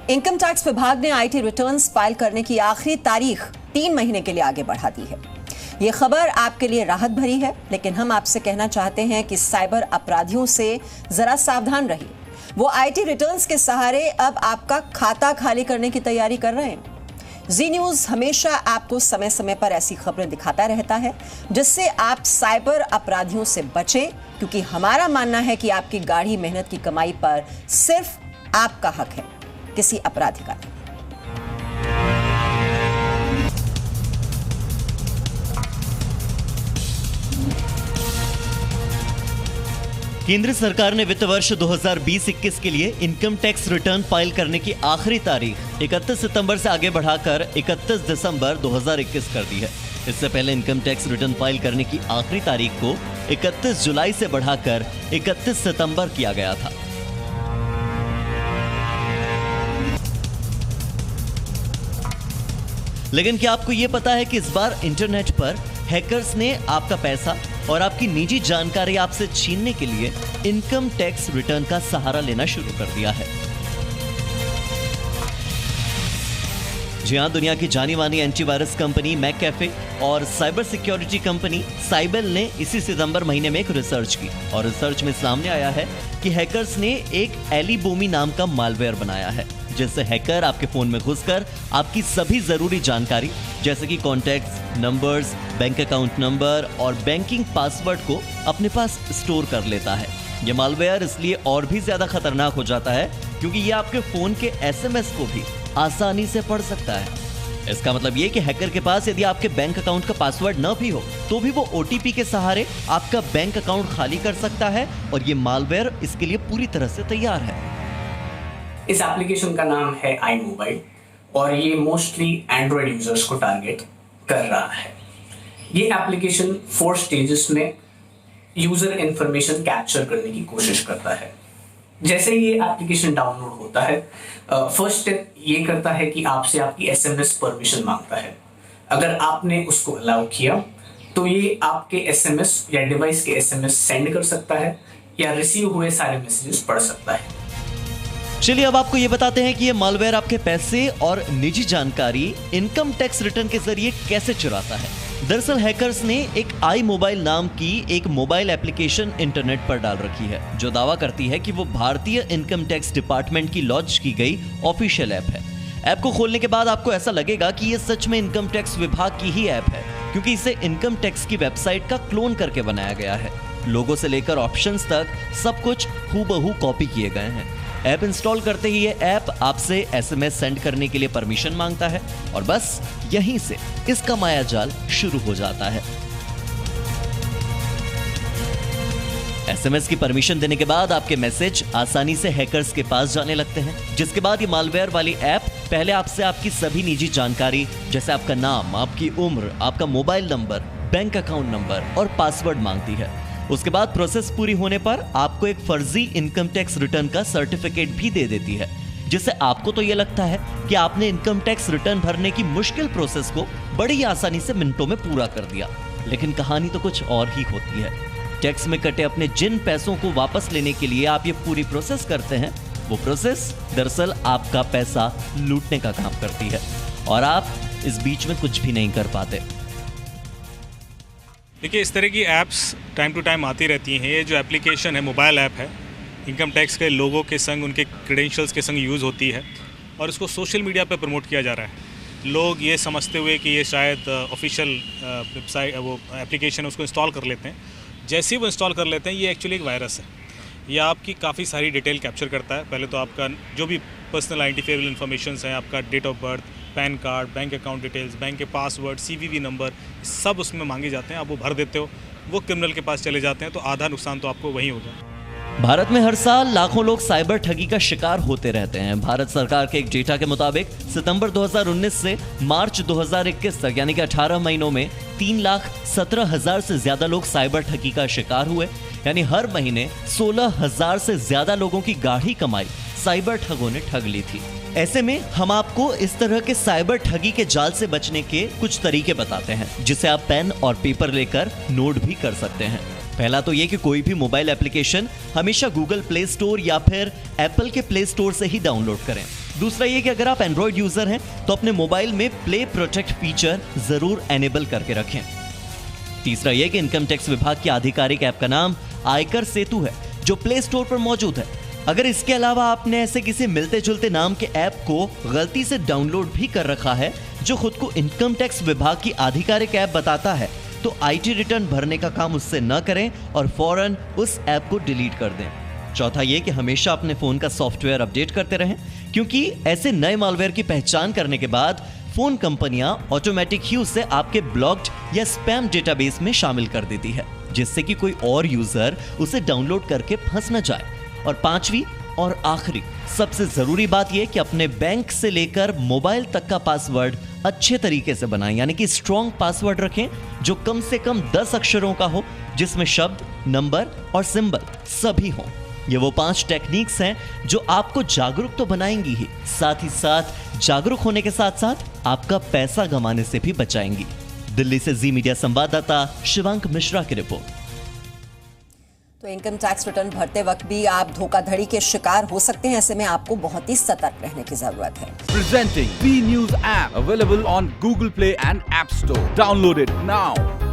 Income tax विभाग ने IT returns file करने की आखिरी तारीख 3 महीने के लिए आगे बढ़ा दी है। ये खबर आपके लिए राहत भरी है, लेकिन हम आपसे कहना चाहते हैं कि साइबर अपराधियों से जरा सावधान रहिए। वो आईटी रिटर्न्स के सहारे अब आपका खाता खाली करने की तैयारी कर रहे हैं। जी न्यूज हमेशा आपको समय समय पर ऐसी खबरें दिखाता रहता है जिससे आप साइबर अपराधियों से बचें, क्योंकि हमारा मानना है कि आपकी गाढ़ी मेहनत की कमाई पर सिर्फ आपका हक है, किसी अपराधी का नहीं। केंद्र सरकार ने वित्त वर्ष 2020-21 के लिए इनकम टैक्स रिटर्न फाइल करने की आखिरी तारीख 31 सितंबर से आगे बढ़ाकर 31 दिसंबर 2021 कर दी है। इससे पहले इनकम टैक्स रिटर्न फाइल करने की आखिरी तारीख को 31 जुलाई से बढ़ाकर 31 सितंबर किया गया था। लेकिन क्या आपको यह पता है कि इस बार इंटरनेट पर हैकर्स ने आपका पैसा और आपकी निजी जानकारी आपसे छीनने के लिए इनकम टैक्स रिटर्न का सहारा लेना शुरू कर दिया है। जी हां, दुनिया की जानी मानी एंटीवायरस कंपनी मैकएफे और साइबर सिक्योरिटी कंपनी साइबेल ने इसी सितंबर महीने में एक रिसर्च की और रिसर्च में सामने आया है कि हैकर्स ने एक एलिबोमी नाम का मालवेयर बनाया है, जिससे हैकर आपके फोन में घुसकर आपकी सभी जरूरी जानकारी जैसे कि contacts, numbers, bank account number और बैंकिंग पासवर्ड को अपने पास स्टोर कर लेता है। यह मालवेयर इसलिए और भी ज्यादा खतरनाक हो जाता है क्योंकि यह आपके फोन के एसएमएस को भी आसानी से पढ़ सकता है। इसका मतलब यह कि हैकर के पास यदि आपके बैंक अकाउंट का पासवर्ड न भी हो तो भी वो ओटीपी के सहारे आपका बैंक अकाउंट खाली कर सकता है और ये मालवेयर इसके लिए पूरी तरह से तैयार है। इस एप्लीकेशन का नाम है आई मोबाइल और ये मोस्टली एंड्रॉयड यूजर्स को टारगेट कर रहा है। ये एप्लीकेशन 4 स्टेजेस में यूजर इंफॉर्मेशन कैप्चर करने की कोशिश करता है। जैसे ये एप्लीकेशन डाउनलोड होता है, फर्स्ट स्टेप ये करता है कि आपसे आपकी एसएमएस परमिशन मांगता है। अगर आपने उसको अलाउ किया तो ये आपके एसएमएस या डिवाइस के एसएमएस सेंड कर सकता है या रिसीव हुए सारे मैसेजेस पढ़ सकता है। चलिए अब आपको ये बताते हैं कि ये मालवेयर आपके पैसे और निजी जानकारी इनकम टैक्स रिटर्न के जरिए कैसे चुराता है। दरअसल हैकर्स ने एक आई मोबाइल नाम की एक मोबाइल एप्लीकेशन इंटरनेट पर डाल रखी है जो दावा करती है कि वो भारतीय इनकम टैक्स डिपार्टमेंट की लॉन्च की गई ऑफिशियल ऐप है। ऐप को खोलने के बाद आपको ऐसा लगेगा कि ये सच में इनकम टैक्स विभाग की ही ऐप है, क्योंकि इसे इनकम टैक्स की वेबसाइट का क्लोन करके बनाया गया है। लोगो से लेकर ऑप्शंस तक सब कुछ हूबहू कॉपी किए गए हैं। ऐप इंस्टॉल करते ही ये ऐप आपसे एसएमएस सेंड करने के लिए परमिशन मांगता है और बस यहीं से इसका मायाजाल शुरू हो जाता है। एसएमएस की परमिशन देने के बाद आपके मैसेज आसानी से हैकर्स के पास जाने लगते हैं, जिसके बाद ये मालवेयर वाली ऐप पहले आपसे आपकी सभी निजी जानकारी जैसे आपका नाम, आपकी उम्र, आपका mobile number, bank account number और पासवर्ड मांगती है। उसके बाद प्रोसेस पूरी होने पर आपको एक फर्जी इनकम टैक्स रिटर्न का सर्टिफिकेट भी दे देती है, जिससे आपको तो यह लगता है कि आपने इनकम टैक्स रिटर्न भरने की मुश्किल प्रोसेस को बड़ी आसानी से मिनटों में पूरा कर दिया। लेकिन कहानी तो कुछ और ही होती है। टैक्स में कटे अपने जिन पैसों को वापस लेने के लिए आप ये पूरी प्रोसेस करते हैं, वो प्रोसेस दरअसल आपका पैसा लूटने का काम करती है और आप इस बीच में कुछ भी नहीं कर पाते। देखिए, इस तरह की ऐप्स टाइम टू टाइम आती रहती हैं। ये जो एप्लीकेशन है, मोबाइल ऐप है, इनकम टैक्स के लोगों के संग, उनके क्रेडेंशियल्स के संग यूज़ होती है और इसको सोशल मीडिया पे प्रमोट किया जा रहा है। लोग ये समझते हुए कि ये शायद ऑफिशियल वेबसाइट वो एप्लीकेशन है, उसको इंस्टॉल कर लेते हैं। जैसे ही वो इंस्टॉल कर लेते हैं, ये एक्चुअली एक वायरस है। ये आपकी काफ़ी सारी डिटेल कैप्चर करता है। पहले तो आपका जो भी पर्सनल आइडेंटिफाइबल इन्फॉर्मेशन है, आपका date of birth, PAN card, bank account details, bank के पासवर्ड, सीवीवी नंबर, सब उसमें मांगे जाते हैं। आप वो भर देते हो, वो क्रिमिनल के पास चले जाते हैं, तो आधा नुकसान तो आपको वहीं होगा। भारत में हर साल लाखों लोग साइबर ठगी का शिकार होते रहते हैं। भारत सरकार के एक डेटा के मुताबिक सितंबर 2019 से मार्च 2021 तक यानी कि 18 महीनों में 3,17,000 से ज्यादा लोग साइबर ठगी का शिकार हुए। यानी हर महीने 16,000 से ज्यादा लोगों की गाढ़ी कमाई साइबर ठगों ने ठग ली थी। ऐसे में हम आपको इस तरह के साइबर ठगी के जाल से बचने के कुछ तरीके बताते हैं, जिसे आप पेन और पेपर लेकर नोट भी कर सकते हैं। पहला तो ये कि कोई भी मोबाइल एप्लीकेशन हमेशा गूगल प्ले स्टोर या फिर एप्पल के प्ले स्टोर से ही डाउनलोड करें। दूसरा ये कि अगर आप एंड्रॉइड यूजर हैं तो अपने मोबाइल में प्ले प्रोटेक्ट फीचर जरूर एनेबल करके रखें। तीसरा ये कि इनकम टैक्स विभाग की आधिकारिक ऐप का नाम आयकर सेतु है, जो प्ले स्टोर पर मौजूद है। अगर इसके अलावा आपने ऐसे किसी मिलते जुलते नाम के ऐप को गलती से डाउनलोड भी कर रखा है जो खुद को इनकम टैक्स विभाग की आधिकारिक ऐप बताता है, तो आईटी रिटर्न भरने का काम उससे न करें और फौरन उस ऐप को डिलीट कर दें। चौथा ये कि हमेशा अपने फोन का सॉफ्टवेयर अपडेट करते रहें, क्योंकि ऐसे नए मालवेयर की पहचान करने के बाद फोन कंपनियां ऑटोमेटिक ही उसे आपके ब्लॉक्ड या स्पैम डेटाबेस में शामिल कर देती है, जिससे कि कोई और यूजर उसे डाउनलोड करके फंस न जाए। और पांचवी और आखिरी सबसे जरूरी बात यह कि अपने बैंक से लेकर मोबाइल तक का पासवर्ड अच्छे तरीके से बनाएं, यानी कि स्ट्रॉन्ग पासवर्ड रखें जो कम से कम 10 अक्षरों का हो, जिसमें शब्द, नंबर और सिंबल सभी हों। ये वो 5 टेक्निक्स हैं जो आपको जागरूक तो बनाएंगी ही, साथ ही साथ जागरूक होने के साथ साथ आपका पैसा गंवाने से भी बचाएंगी। दिल्ली से जी मीडिया संवाददाता शिवांक मिश्रा की रिपोर्ट। तो इनकम टैक्स रिटर्न भरते वक्त भी आप धोखाधड़ी के शिकार हो सकते हैं, ऐसे में आपको बहुत ही सतर्क रहने की जरूरत है। Presenting B News app available on Google Play and App Store. Download it now.